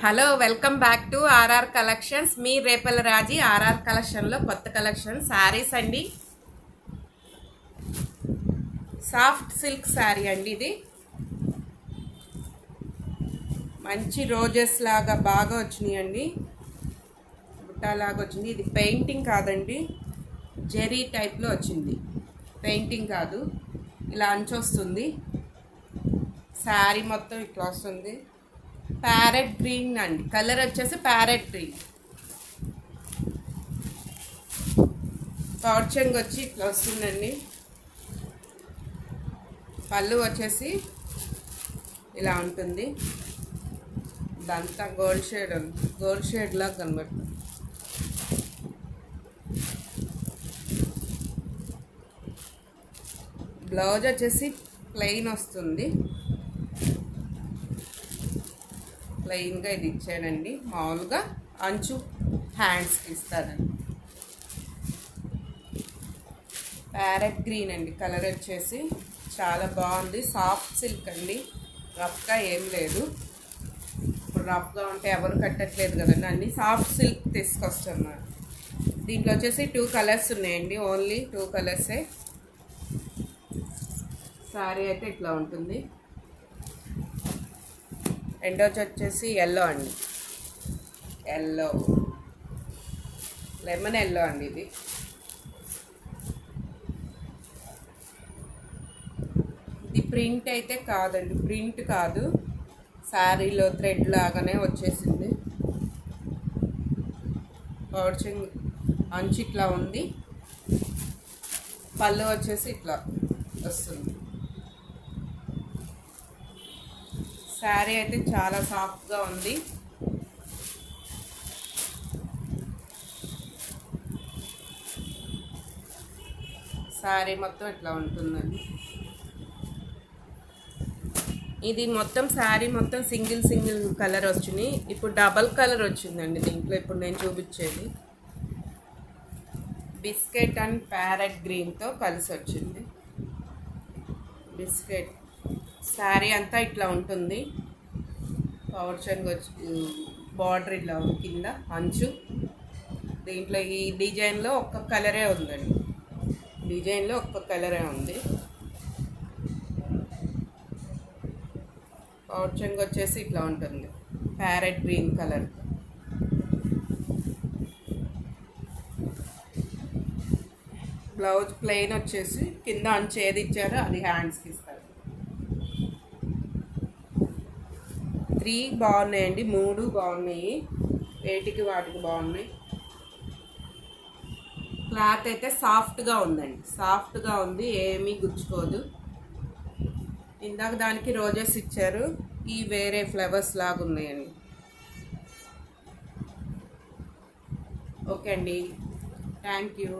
Hello welcome back to RR collections. మీ Repala Raji RR కలెక్షన్లో కొత్త కలెక్షన్ శారీస్ అండి. సాఫ్ట్ సిల్క్ శారీ అండి. ఇది మంచి రోజెస్ లాగా బాగా వచ్చినాయండి, బుట్టాలాగా వచ్చింది. ఇది పెయింటింగ్ కాదండి, జెరీ టైప్లో వచ్చింది. పెయింటింగ్ కాదు, ఇలా అంచొస్తుంది. శారీ మొత్తం ఇట్లా వస్తుంది. ప్యారెట్ గ్రీన్ అండి, కలర్ వచ్చేసి ప్యారెట్ గ్రీన్. పౌచంగ్ వచ్చి ఇట్లా వస్తుందండి. పళ్ళు వచ్చేసి ఇలా ఉంటుంది. ఇదంతా గోల్డ్ షేడ్ లాగా కనబడుతుంది. బ్లౌజ్ వచ్చేసి ప్లెయిన్ వస్తుంది. ప్లెయిన్గా ఇది ఇచ్చానండి. మామూలుగా అంచు హ్యాండ్స్కి ఇస్తానండి. ప్యారెట్ గ్రీన్ అండి, కలర్ వచ్చేసి చాలా బాగుంది. సాఫ్ట్ సిల్క్ అండి, రఫ్గా ఏం లేదు. ఇప్పుడు రఫ్గా ఉంటే ఎవరు కట్టట్లేదు కదండి, అన్నీ సాఫ్ట్ సిల్క్ తీసుకొస్తున్నారు. దీంట్లో వచ్చేసి 2 కలర్స్ ఉన్నాయండి, ఓన్లీ 2 కలర్సే. శారీ అయితే ఇట్లా ఉంటుంది. రెండోది వచ్చేసి ఎల్లో అండి, ఎల్లో లెమన్ ఎల్లో అండి. ఇది ప్రింట్ అయితే కాదండి, ప్రింట్ కాదు, శారీలో థ్రెడ్ లాగానే వచ్చేసింది. పౌచింగ్ అంచు ఇట్లా ఉంది. పళ్ళు వచ్చేసి ఇట్లా వస్తుంది. శారీ అయితే చాలా సాఫ్ట్గా ఉంది. శారీ మొత్తం ఇట్లా ఉంటుందండి. ఇది మొత్తం శారీ మొత్తం సింగిల్ కలర్ వచ్చినాయి. ఇప్పుడు డబల్ కలర్ వచ్చిందండి దీంట్లో. ఇప్పుడు నేను చూపించేది బిస్కెట్ అండ్ ప్యారెట్ గ్రీన్తో కలిసి వచ్చింది. బిస్కెట్ శారీ అంతా ఇట్లా ఉంటుంది. పౌచంగ్ వచ్చి బార్డర్ ఇట్లా ఉంది, కింద అంచు. దీంట్లో ఈ డిజైన్లో ఒక్క కలరే ఉందండి, డిజైన్లో ఒక్క కలరే ఉంది. పౌచంగ్ వచ్చేసి ఇట్లా ఉంటుంది, parrot green colour. Blouse plain వచ్చేసి కింద అంచు ఏది ఇచ్చారో అది హ్యాండ్స్కి ఇస్తారు. 3 బాగున్నాయండి, 3 బాగున్నాయి. వేటికి వాటికి బాగున్నాయి. క్లాత్ అయితే సాఫ్ట్గా ఉందండి, సాఫ్ట్గా ఉంది, ఏమీ గుచ్చుకోదు. ఇందాక దానికి రోజెస్ ఇచ్చారు, ఈ వేరే ఫ్లవర్స్ లాగా ఉన్నాయండి. ఓకే అండి, థ్యాంక్ యూ.